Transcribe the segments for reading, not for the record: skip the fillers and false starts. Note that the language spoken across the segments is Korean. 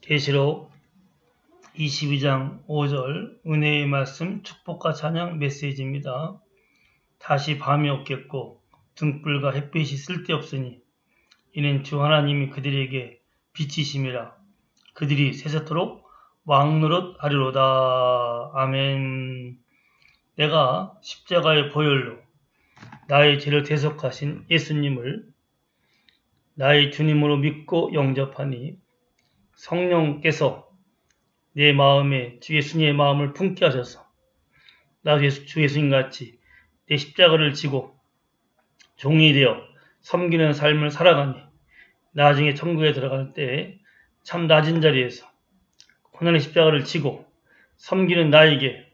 계시록 22장 5절 은혜의 말씀 축복과 찬양 메시지입니다. 다시 밤이 없겠고 등불과 햇빛이 쓸데없으니 이는 주 하나님이 그들에게 빛이심이라. 그들이 세세토록 왕노릇 하리로다. 아멘. 내가 십자가의 보혈로 나의 죄를 대속하신 예수님을 나의 주님으로 믿고 영접하니 성령께서 내 마음에 주 예수님의 마음을 품게 하셔서 나도 주 예수님같이 내 십자가를 지고 종이 되어 섬기는 삶을 살아가니 나중에 천국에 들어갈 때 참 낮은 자리에서 고난의 십자가를 지고 섬기는 나에게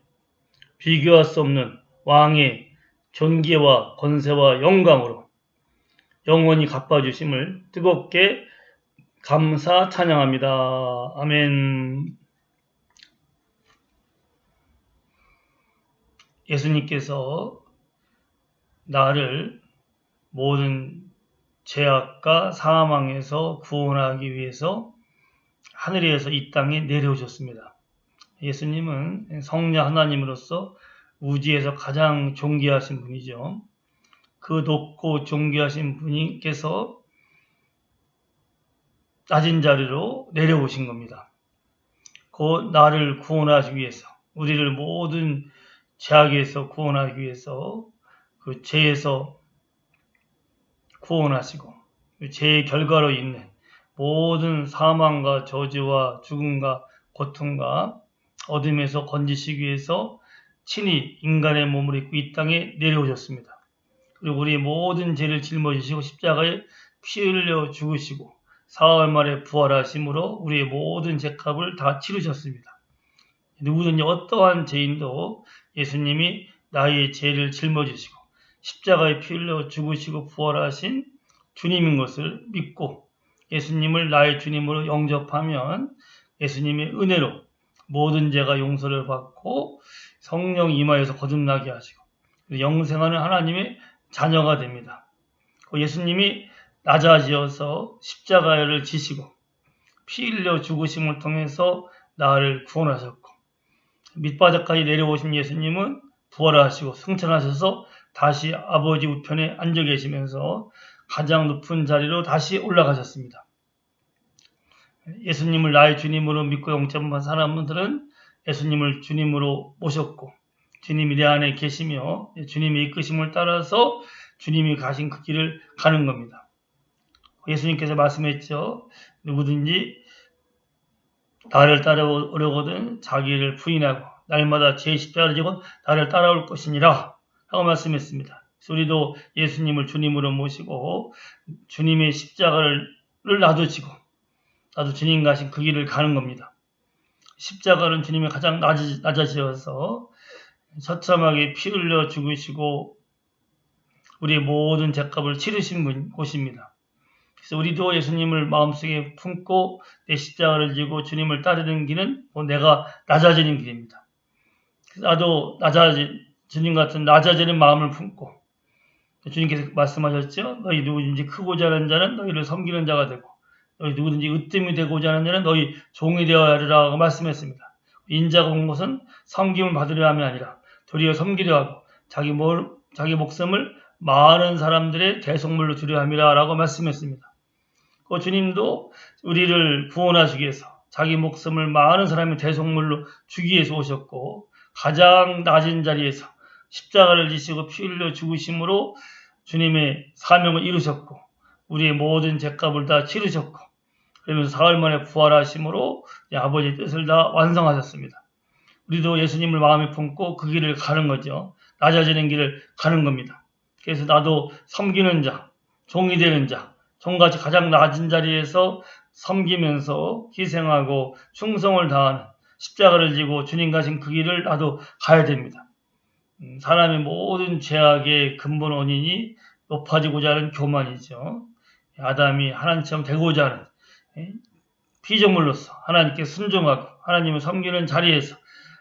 비교할 수 없는 왕의 존귀와 권세와 영광으로 영원히 갚아주심을 뜨겁게 감사 찬양합니다. 아멘. 예수님께서 나를 모든 죄악과 사망에서 구원하기 위해서 하늘에서 이 땅에 내려오셨습니다. 예수님은 성자 하나님으로서 우주에서 가장 존귀하신 분이죠. 그 높고 존귀하신 분께서 낮은 자리로 내려오신 겁니다. 곧 나를 구원하시기 위해서, 우리를 모든 죄악에서 구원하기 위해서 그 죄에서 구원하시고 그 죄의 결과로 있는 모든 사망과 저주와 죽음과 고통과 어둠에서 건지시기 위해서 친히 인간의 몸을 입고 이 땅에 내려오셨습니다. 그리고 우리의 모든 죄를 짊어지시고 십자가에 피 흘려 죽으시고 사흘 만에 부활하심으로 우리의 모든 죄값을 다 치르셨습니다. 누구든지 어떠한 죄인도 예수님이 나의 죄를 짊어지시고 십자가에 피 흘려 죽으시고 부활하신 주님인 것을 믿고 예수님을 나의 주님으로 영접하면 예수님의 은혜로 모든 죄가 용서를 받고 성령 임하여서 거듭나게 하시고 영생하는 하나님의 자녀가 됩니다. 예수님이 낮아지어서 십자가를 지시고 피 흘려 죽으심을 통해서 나를 구원하셨고 밑바닥까지 내려오신 예수님은 부활하시고 승천하셔서 다시 아버지 우편에 앉아 계시면서 가장 높은 자리로 다시 올라가셨습니다. 예수님을 나의 주님으로 믿고 영접한 사람들은 예수님을 주님으로 모셨고 주님이 내 안에 계시며 주님의 이끄심을 따라서 주님이 가신 그 길을 가는 겁니다. 예수님께서 말씀했죠. 누구든지 나를 따라오려거든 자기를 부인하고 날마다 제 십자가를 지고 나를 따라올 것이니라 하고 말씀했습니다. 우리도 예수님을 주님으로 모시고 주님의 십자가를 나도 지고 나도 주님 가신 그 길을 가는 겁니다. 십자가는 주님이 가장 낮아지어서 처참하게 피 흘려 죽으시고 우리의 모든 죄값을 치르신 곳입니다. 그래서 우리도 예수님을 마음속에 품고 내 십자가를 지고 주님을 따르는 길은 내가 낮아지는 길입니다. 그래서 나도 주님 같은 낮아지는 마음을 품고 주님께서 말씀하셨죠. 너희 누구든지 크고자 하는 자는 너희를 섬기는 자가 되고 너희 누구든지 으뜸이 되고자 하는 자는 너희 종이 되어야 하리라고 말씀했습니다. 인자가 온 것은 섬김을 받으려 함이 아니라 도리어 섬기려 하고 자기 목숨을 많은 사람들의 대속물로 주려 함이라 라고 말씀했습니다. 그 주님도 우리를 구원하시기 위해서 자기 목숨을 많은 사람의 대속물로 주기 위해서 오셨고 가장 낮은 자리에서 십자가를 지시고 피 흘려 죽으심으로 주님의 사명을 이루셨고 우리의 모든 죄값을 다 치르셨고 그러면서 사흘 만에 부활하심으로 아버지의 뜻을 다 완성하셨습니다. 우리도 예수님을 마음에 품고 그 길을 가는 거죠. 낮아지는 길을 가는 겁니다. 그래서 나도 섬기는 자, 종이 되는 자, 종같이 가장 낮은 자리에서 섬기면서 희생하고 충성을 다하는 십자가를 지고 주님 가신 그 길을 나도 가야 됩니다. 사람의 모든 죄악의 근본 원인이 높아지고자 하는 교만이죠. 아담이 하나님처럼 되고자 하는 피조물로서 하나님께 순종하고 하나님을 섬기는 자리에서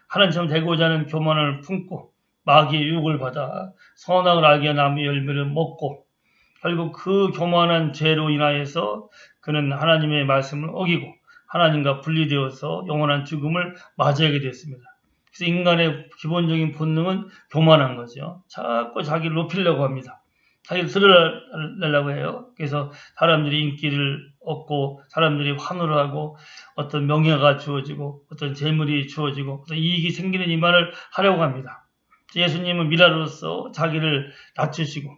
하나님처럼 되고자 하는 교만을 품고 마귀의 유혹을 받아 선악을 알게 하는 나무의 열매를 먹고 결국 그 교만한 죄로 인하여서 그는 하나님의 말씀을 어기고 하나님과 분리되어서 영원한 죽음을 맞이하게 됐습니다. 그래서 인간의 기본적인 본능은 교만한 거죠. 자꾸 자기를 높이려고 합니다. 자기를 드러내려고 해요. 그래서 사람들이 인기를 얻고 사람들이 환호를 하고 어떤 명예가 주어지고 어떤 재물이 주어지고 어떤 이익이 생기는 이 말을 하려고 합니다. 예수님은 미라로서 자기를 낮추시고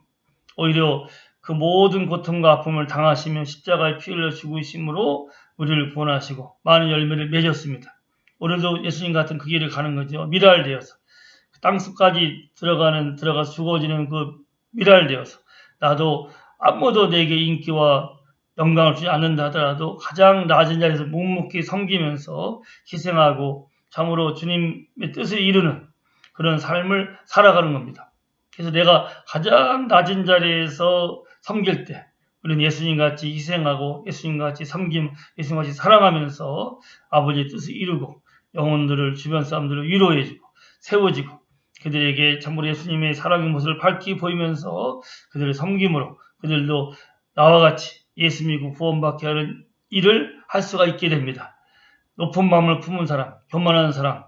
오히려 그 모든 고통과 아픔을 당하시며 십자가에 피 흘려 죽으심으로 우리를 구원하시고 많은 열매를 맺었습니다. 오늘도 예수님 같은 그 길을 가는 거죠. 미랄되어서 땅속까지 들어가서 죽어지는 그 미랄되어서 나도 아무도 내게 인기와 영광을 주지 않는다 하더라도 가장 낮은 자리에서 묵묵히 섬기면서 희생하고 참으로 주님의 뜻을 이루는 그런 삶을 살아가는 겁니다. 그래서 내가 가장 낮은 자리에서 섬길 때 우리는 예수님같이 희생하고 예수님같이 섬김, 예수님같이 사랑하면서 아버지의 뜻을 이루고 영혼들을 주변 사람들을 위로해주고 세워지고 그들에게 참으로 예수님의 사랑의 모습을 밝히 보이면서 그들을 섬김으로 그들도 나와 같이 예수 믿고 구원받게 하는 일을 할 수가 있게 됩니다. 높은 마음을 품은 사람, 교만한 사람,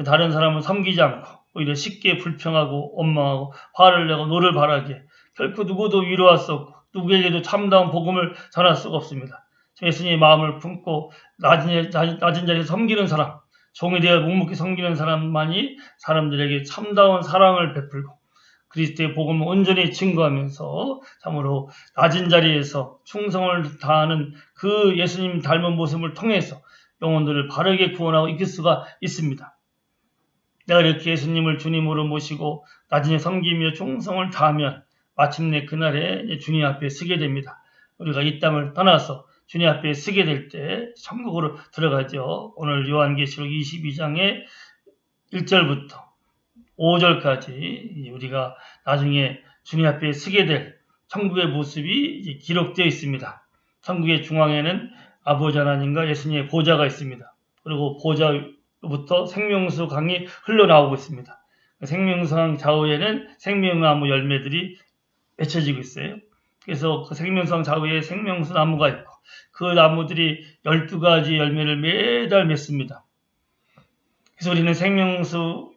다른 사람을 섬기지 않고 오히려 쉽게 불평하고 원망하고 화를 내고 노를 바라게 결코 누구도 위로할 수 없고 누구에게도 참다운 복음을 전할 수가 없습니다. 예수님의 마음을 품고 낮은 자리에서 섬기는 사람, 종이 되어 묵묵히 섬기는 사람만이 사람들에게 참다운 사랑을 베풀고 그리스도의 복음을 온전히 증거하면서 참으로 낮은 자리에서 충성을 다하는 그 예수님 닮은 모습을 통해서 영혼들을 바르게 구원하고 이길 수가 있습니다. 내가 이렇게 예수님을 주님으로 모시고 나중에 섬기며 충성을 다하면 마침내 그날에 주님 앞에 서게 됩니다. 우리가 이 땅을 떠나서 주님 앞에 서게 될 때 천국으로 들어가죠. 오늘 요한계시록 22장의 1절부터 5절까지 우리가 나중에 주님 앞에 서게 될 천국의 모습이 기록되어 있습니다. 천국의 중앙에는 아버지 하나님과 예수님의 보좌가 있습니다. 그리고 보좌로부터 생명수 강이 흘러나오고 있습니다. 생명수강 좌우에는 생명나무 열매들이 맺혀지고 있어요. 그래서 그 생명수강 좌우에 생명수 나무가 있고 그 나무들이 12가지 열매를 매달 맺습니다. 그래서 우리는 생명수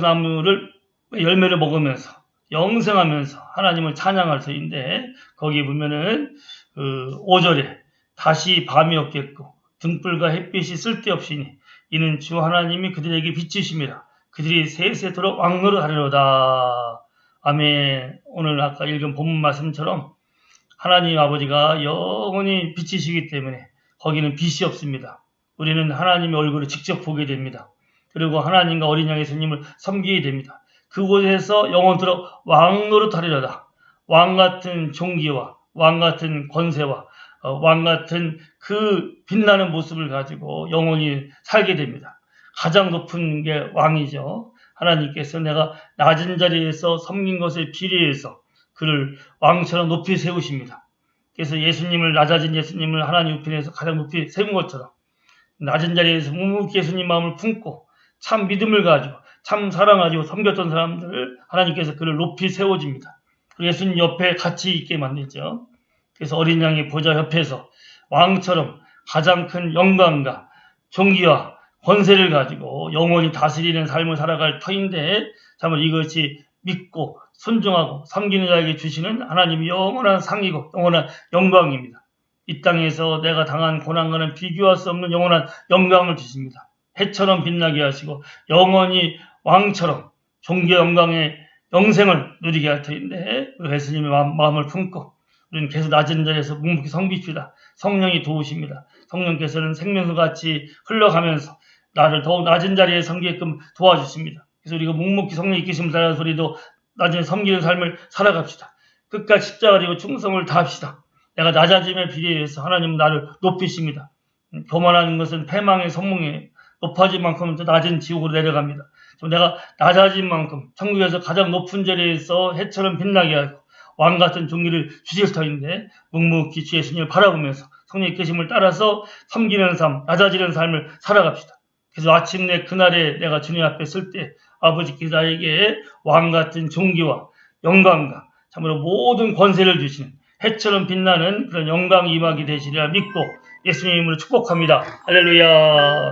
나무를 열매를 먹으면서 영생하면서 하나님을 찬양할 터인데 거기 보면은 5절에 다시 밤이 없겠고 등불과 햇빛이 쓸데없이니 이는 주 하나님이 그들에게 빛이심이라 그들이 세세토록 왕노릇하리로다. 아멘. 오늘 아까 읽은 본문 말씀처럼 하나님 아버지가 영원히 빛이시기 때문에 거기는 빛이 없습니다. 우리는 하나님의 얼굴을 직접 보게 됩니다. 그리고 하나님과 어린 양 예수님을 섬기게 됩니다. 그곳에서 영원토록 왕노릇하리로다. 왕같은 종기와 왕같은 권세와 왕같은 그 빛나는 모습을 가지고 영원히 살게 됩니다. 가장 높은 게 왕이죠. 하나님께서 내가 낮은 자리에서 섬긴 것에 비례해서 그를 왕처럼 높이 세우십니다. 그래서 낮아진 예수님을 하나님 우편에서 가장 높이 세운 것처럼 낮은 자리에서 묵묵히 예수님 마음을 품고 참 믿음을 가지고 참 사랑 가지고 섬겼던 사람들을 하나님께서 그를 높이 세워줍니다. 예수님 옆에 같이 있게 만들죠. 그래서 어린 양의 보좌 옆에서 왕처럼 가장 큰 영광과 존귀와 권세를 가지고 영원히 다스리는 삶을 살아갈 터인데 참으로 이것이 믿고 순종하고 섬기는 자에게 주시는 하나님의 영원한 상이고 영원한 영광입니다. 이 땅에서 내가 당한 고난과는 비교할 수 없는 영원한 영광을 주십니다. 해처럼 빛나게 하시고 영원히 왕처럼 존귀 영광의 영생을 누리게 할 터인데 우리 예수님의 마음을 품고 우리는 계속 낮은 자리에서 묵묵히 섬깁시다. 성령이 도우십니다. 성령께서는 생명수같이 흘러가면서 나를 더욱 낮은 자리에 섬기게끔 도와주십니다. 그래서 우리가 묵묵히 성령 이끄심을 따라서 우리도 나중에 섬기는 삶을 살아갑시다. 끝까지 십자가 지고 충성을 다합시다. 내가 낮아짐에 비례해서 하나님은 나를 높이십니다. 교만하는 것은 패망의 선몽이에요. 높아진 만큼은 또 낮은 지옥으로 내려갑니다. 내가 낮아진 만큼 천국에서 가장 높은 자리에서 해처럼 빛나게 하고 왕같은 종기를 주실 터인데 묵묵히 주 예수님을 바라보면서 성령의 이끄심을 따라서 섬기는 삶, 낮아지는 삶을 살아갑시다. 그래서 마침내 그날에 내가 주님 앞에 설 때 아버지께서 나에게 왕같은 존귀와 영광과 참으로 모든 권세를 주시는 해처럼 빛나는 그런 영광 임하게 되시리라 믿고 예수님 이름으로 축복합니다. 할렐루야.